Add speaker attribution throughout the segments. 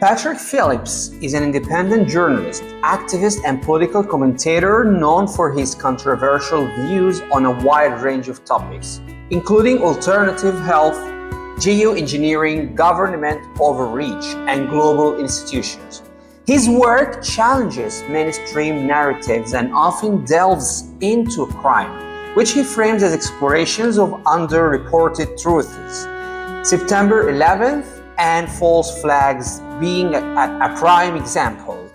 Speaker 1: Patrick Phillips is an independent journalist, activist, and political commentator known for his controversial views on a wide range of topics, including alternative health, geoengineering, government overreach, and global institutions. His work challenges mainstream narratives and often delves into crime, which he frames as explorations of underreported truths. September 11th and false flags being a prime example.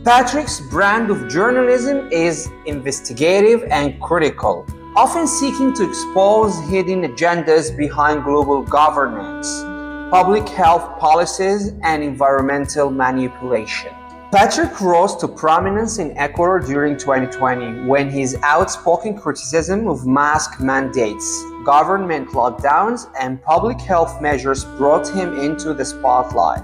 Speaker 1: Patrick's brand of journalism is investigative and critical, often seeking to expose hidden agendas behind global governance, public health policies, and environmental manipulation. Patrick rose to prominence in Ecuador during 2020 when his outspoken criticism of mask mandates, government lockdowns, and public health measures brought him into the spotlight.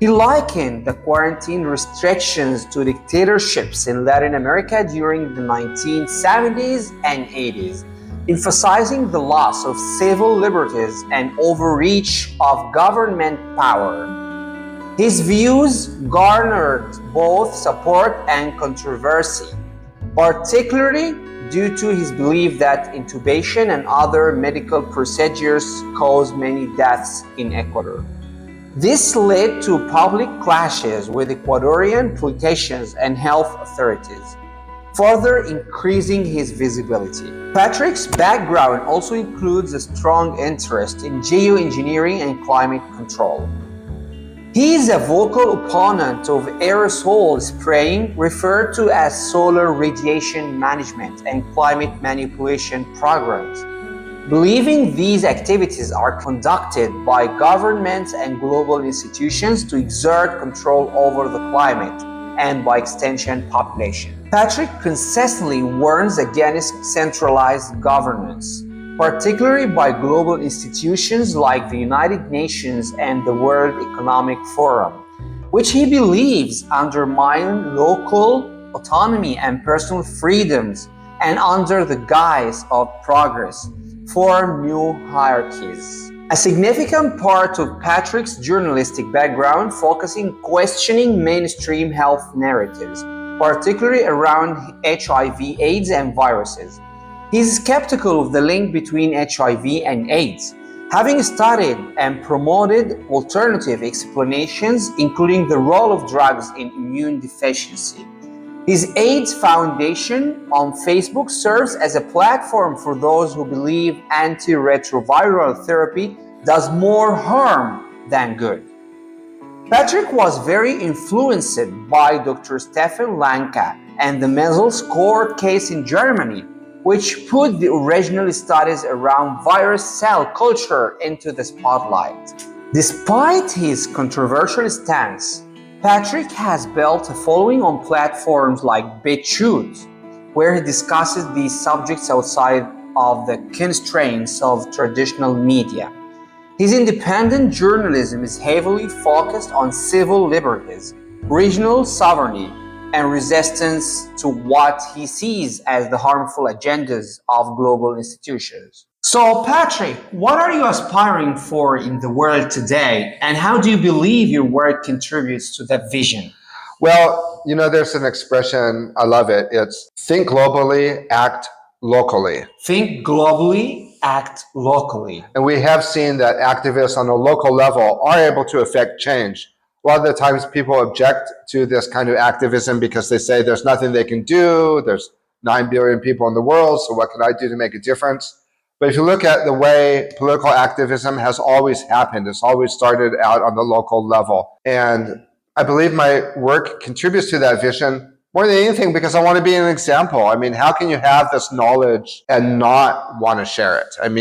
Speaker 1: He likened the quarantine restrictions to dictatorships in Latin America during the 1970s and 80s, emphasizing the loss of civil liberties and overreach of government power. His views garnered both support and controversy, particularly due to his belief that intubation and other medical procedures cause many deaths in Ecuador. This led to public clashes with Ecuadorian politicians and health authorities, further increasing his visibility. Patrick's background also includes a strong interest in geoengineering and climate control. He is a vocal opponent of aerosol spraying, referred to as solar radiation management, and climate manipulation programs, believing these activities are conducted by governments and global institutions to exert control over the climate and, by extension, population. Patrick consistently warns against centralized governance, particularly by global institutions like the United Nations and the World Economic Forum, which he believes undermine local autonomy and personal freedoms and, under the guise of progress, form new hierarchies. A significant part of Patrick's journalistic background focusing questioning mainstream health narratives, particularly around HIV/AIDS and viruses. He is skeptical of the link between HIV and AIDS, having studied and promoted alternative explanations, including the role of drugs in immune deficiency. His AIDS Foundation on Facebook serves as a platform for those who believe antiretroviral therapy does more harm than good. Patrick was very influenced by Dr. Stefan Lanka and the measles court case in Germany, which put the original studies around virus cell culture into the spotlight. Despite his controversial stance, Patrick has built a following on platforms like BitChute, where he discusses these subjects outside of the constraints of traditional media. His independent journalism is heavily focused on civil liberties, regional sovereignty, and resistance to what he sees as the harmful agendas of global institutions. So, Patrick, what are you aspiring for in the world today, and how do you believe your work contributes to that vision?
Speaker 2: Well, there's an expression, I love it. It's think globally, act locally.
Speaker 1: Think globally, act locally.
Speaker 2: And we have seen that activists on a local level are able to affect change. A lot of the times people object to this kind of activism because they say there's nothing they can do, there's 9 billion people in the world, so what can I do to make a difference? But if you look at the way political activism has always happened, it's always started out on the local level. And I believe my work contributes to that vision more than anything because I want to be an example. I mean, how can you have this knowledge and not want to share it? And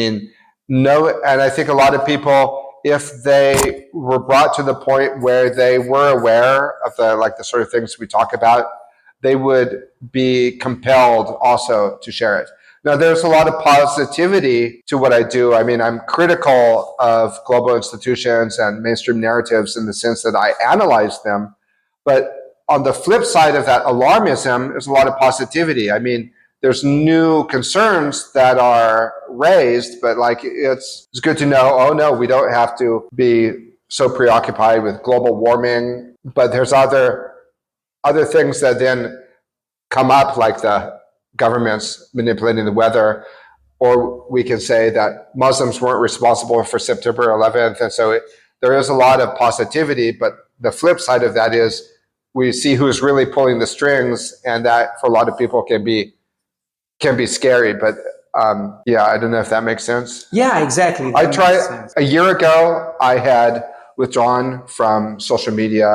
Speaker 2: I think a lot of people, if they were brought to the point where they were aware of the sort of things we talk about, they would be compelled also to share it. Now, there's a lot of positivity to what I do. I'm critical of global institutions and mainstream narratives in the sense that I analyze them. But on the flip side of that alarmism, there's a lot of positivity. There's new concerns that are raised, but it's good to know, oh no, we don't have to be so preoccupied with global warming, but there's other things that then come up, like the governments manipulating the weather, or we can say that Muslims weren't responsible for September 11th. And so there is a lot of positivity, but the flip side of that is we see who's really pulling the strings, and that for a lot of people can be scary. But yeah, I don't know if that makes sense.
Speaker 1: Yeah, exactly.
Speaker 2: I tried a year ago. I had withdrawn from social media.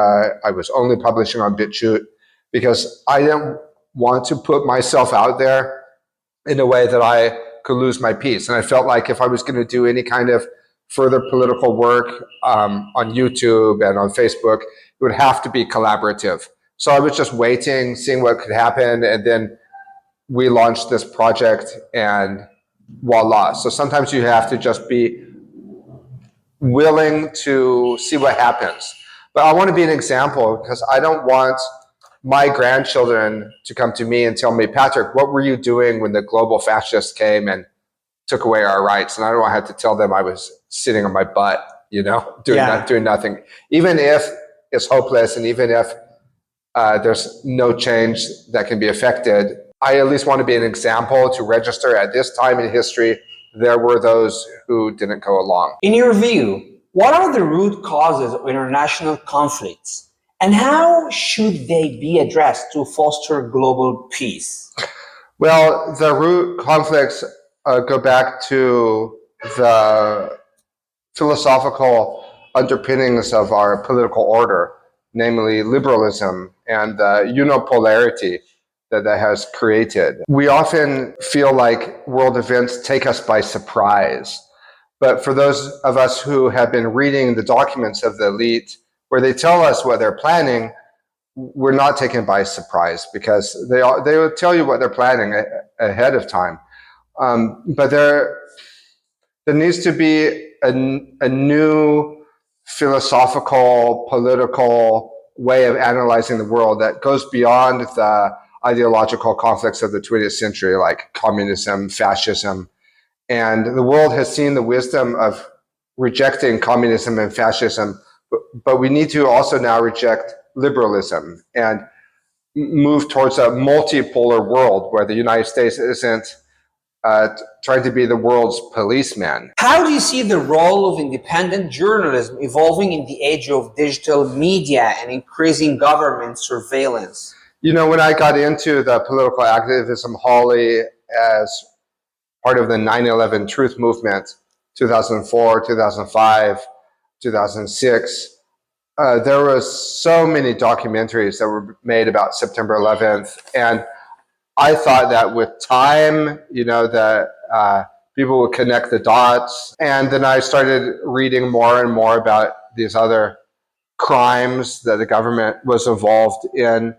Speaker 2: I was only publishing on BitChute because I didn't want to put myself out there in a way that I could lose my peace. And I felt like if I was going to do any kind of further political work on YouTube and on Facebook, it would have to be collaborative. So I was just waiting, seeing what could happen, and then we launched this project, and voila. So sometimes you have to just be willing to see what happens. But I want to be an example, because I don't want my grandchildren to come to me and tell me, Patrick, what were you doing when the global fascists came and took away our rights? And I don't want to have to tell them I was sitting on my butt, doing nothing. Even if it's hopeless, and even if there's no change that can be affected, I at least want to be an example to register at this time in history there were those who didn't go along.
Speaker 1: In your view, what are the root causes of international conflicts, and how should they be addressed to foster global peace?
Speaker 2: Well, the root conflicts go back to the philosophical underpinnings of our political order, namely liberalism and the unipolarity that has created. We often feel like world events take us by surprise. But for those of us who have been reading the documents of the elite, where they tell us what they're planning, we're not taken by surprise, because they will tell you what they're planning ahead of time. But there needs to be a new philosophical, political way of analyzing the world that goes beyond the ideological conflicts of the 20th century, like communism, fascism. And the world has seen the wisdom of rejecting communism and fascism, but we need to also now reject liberalism and move towards a multipolar world where the United States isn't trying to be the world's policeman.
Speaker 1: How do you see the role of independent journalism evolving in the age of digital media and increasing government surveillance?
Speaker 2: When I got into the political activism, Holly, as part of the 9/11 Truth Movement, 2004, 2005, 2006, there was so many documentaries that were made about September 11th. And I thought that with time, that people would connect the dots. And then I started reading more and more about these other crimes that the government was involved in.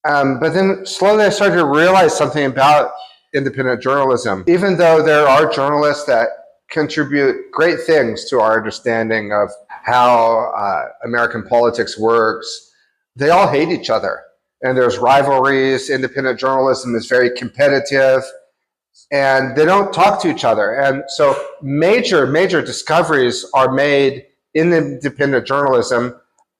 Speaker 2: But then slowly I started to realize something about independent journalism. Even though there are journalists that contribute great things to our understanding of how American politics works, they all hate each other. And there's rivalries. Independent journalism is very competitive, and they don't talk to each other. And so major discoveries are made in independent journalism,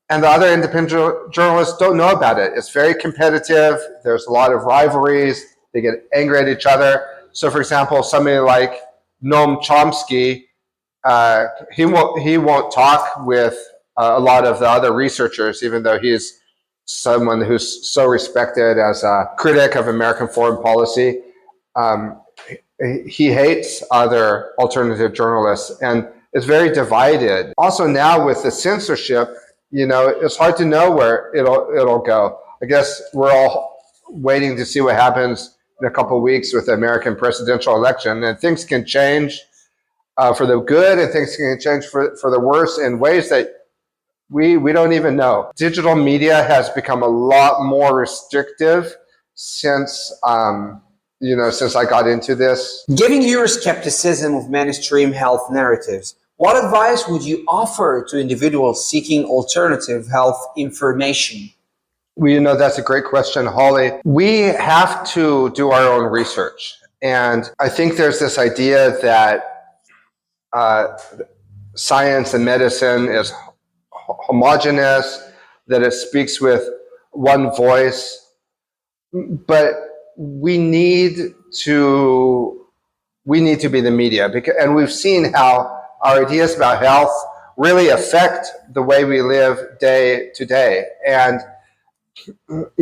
Speaker 2: and the other independent journalists don't know about it. It's very competitive. There's a lot of rivalries. They get angry at each other. So, for example, somebody like Noam Chomsky, he won't talk with a lot of the other researchers, even though he's someone who's so respected as a critic of American foreign policy. He hates other alternative journalists, and is very divided. Also, now with the censorship, it's hard to know where it'll go. I guess we're all waiting to see what happens in a couple of weeks with the American presidential election, and things can change for the good, and things can change for the worse in ways that we don't even know. Digital media has become a lot more restrictive since since I got into this.
Speaker 1: Given your skepticism of mainstream health narratives, what advice would you offer to individuals seeking alternative health information?
Speaker 2: Well, that's a great question, Holly. We have to do our own research. And I think there's this idea that science and medicine is homogenous, that it speaks with one voice, but we need to be the media, because, and we've seen how our ideas about health really affect the way we live day to day. And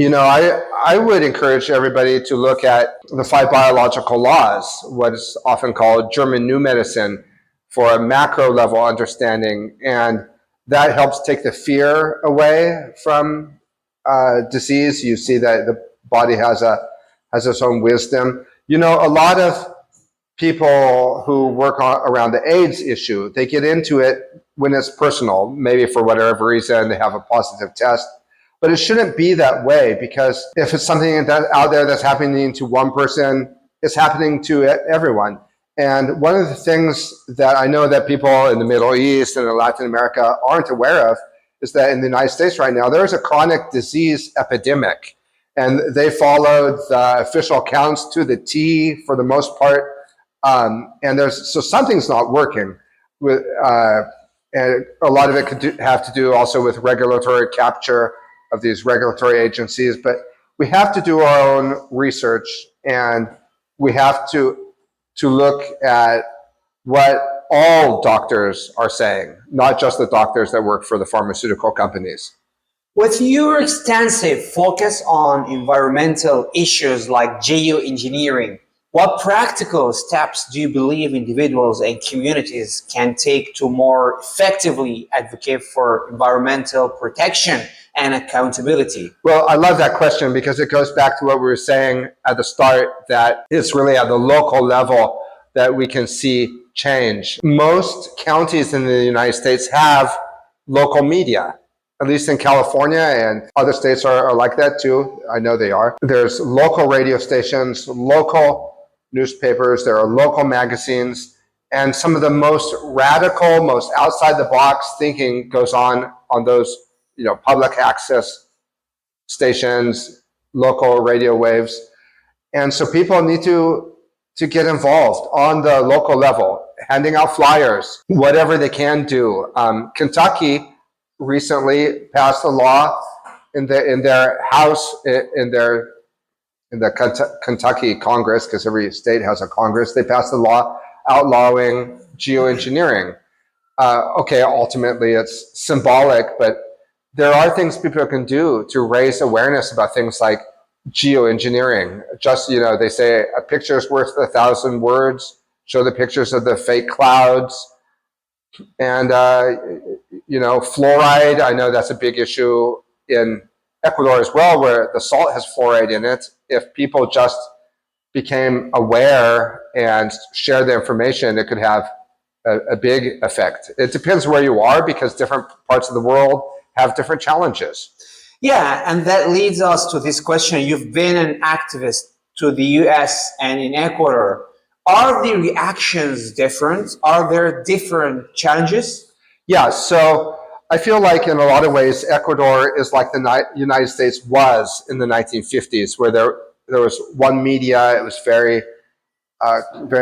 Speaker 2: I would encourage everybody to look at the 5 biological laws, what is often called German New Medicine, for a macro level understanding. And that helps take the fear away from disease. You see that the body has its own wisdom. A lot of people who work around the AIDS issue, they get into it when it's personal, maybe for whatever reason, they have a positive test. But it shouldn't be that way, because if it's something out there that's happening to one person, it's happening to everyone. And one of the things that I know that people in the Middle East and in Latin America aren't aware of is that in the United States right now, there's a chronic disease epidemic. And they followed the official counts to the T for the most part. So something's not working with, and a lot of it could have to do also with regulatory capture of these regulatory agencies. But we have to do our own research, and we have to look at what all doctors are saying, not just the doctors that work for the pharmaceutical companies.
Speaker 1: With your extensive focus on environmental issues like geoengineering, what practical steps do you believe individuals and communities can take to more effectively advocate for environmental protection and accountability?
Speaker 2: Well, I love that question, because it goes back to what we were saying at the start, that it's really at the local level that we can see change. Most counties in the United States have local media, at least in California, and other states are like that too. I know they are. There's local radio stations, local newspapers, there are local magazines, and some of the most radical, most outside the box thinking goes on those public access stations, local radio waves. And so people need to get involved on the local level, handing out flyers, whatever they can do. Kentucky recently passed a law in their house, in the Kentucky Congress, because every state has a Congress. They passed a law outlawing geoengineering. Okay, ultimately it's symbolic, but there are things people can do to raise awareness about things like geoengineering. Just, they say a picture is worth 1,000 words. Show the pictures of the fake clouds. And, fluoride, I know that's a big issue in Ecuador as well, where the salt has fluoride in it. If people just became aware and shared the information, it could have a big effect. It depends where you are, because different parts of the world have different challenges.
Speaker 1: Yeah, and that leads us to this question. You've been an activist to the US and in Ecuador. Are the reactions different? Are there different challenges?
Speaker 2: Yeah, so I feel like in a lot of ways, Ecuador is like the United States was in the 1950s, where there was one media. It was very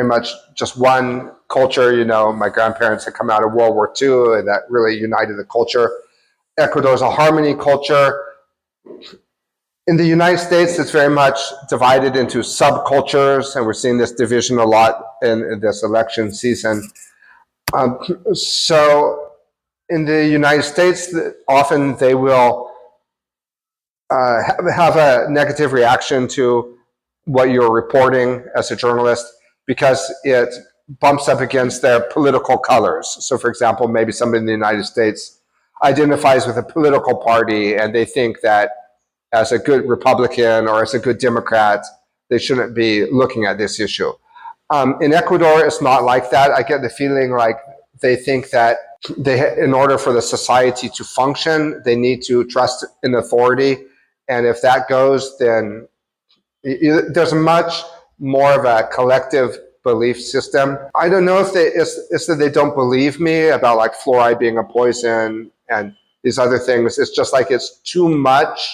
Speaker 2: much just one culture. My grandparents had come out of World War II, and that really united the culture. Ecuador is a harmony culture. In the United States, it's very much divided into subcultures, and we're seeing this division a lot in this election season. So in the United States, often they will have a negative reaction to what you're reporting as a journalist, because it bumps up against their political colors. So for example, maybe somebody in the United States identifies with a political party, and they think that as a good Republican or as a good Democrat, they shouldn't be looking at this issue. In Ecuador, it's not like that. I get the feeling like they think that in order for the society to function, they need to trust in authority. And if that goes, then there's much more of a collective belief system. I don't know if it's that they don't believe me about like fluoride being a poison and these other things. It's just like it's too much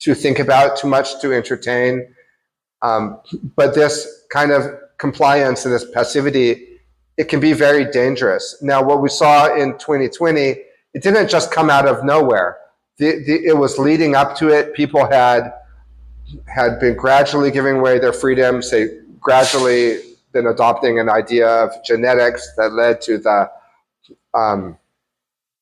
Speaker 2: to think about, too much to entertain. But this kind of compliance and this passivity, it can be very dangerous. Now, what we saw in 2020, it didn't just come out of nowhere. It was leading up to it. People had been gradually giving away their freedoms. They gradually been adopting an idea of genetics that led to the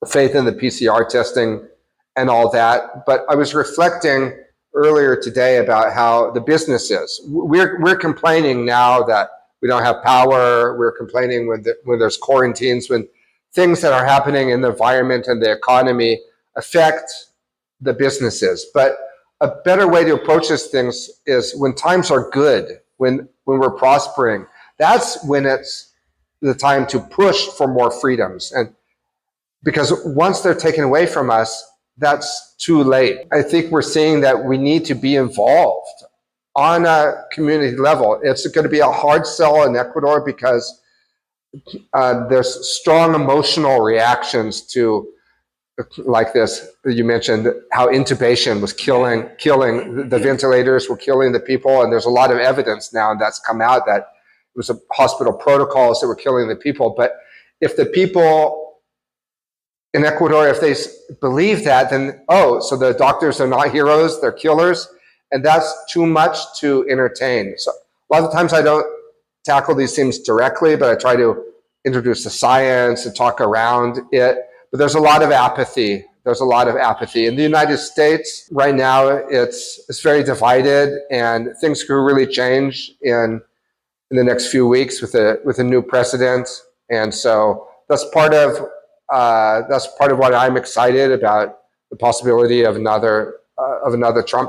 Speaker 2: faith in the PCR testing and all that. But I was reflecting earlier today about how the businesses, we're complaining now that we don't have power. We're complaining when there's quarantines, when things that are happening in the environment and the economy affect the businesses. But a better way to approach these things is when times are good, when we're prospering. That's when it's the time to push for more freedoms. And because once they're taken away from us, that's too late. I think we're seeing that we need to be involved on a community level. It's going to be a hard sell in Ecuador because there's strong emotional reactions to, like this, you mentioned how intubation was killing the ventilators were killing the people, and there's a lot of evidence now that's come out that it was hospital protocols that were killing the people. But if the people in Ecuador, if they believe that, then, oh, so the doctors are not heroes, they're killers, and that's too much to entertain. So a lot of times I don't tackle these things directly, but I try to introduce the science and talk around it. But there's a lot of apathy. There's a lot of apathy. In the United States right now, it's very divided, and things could really change in the next few weeks with a new president. And so that's part of what I'm excited about, the possibility of another Trump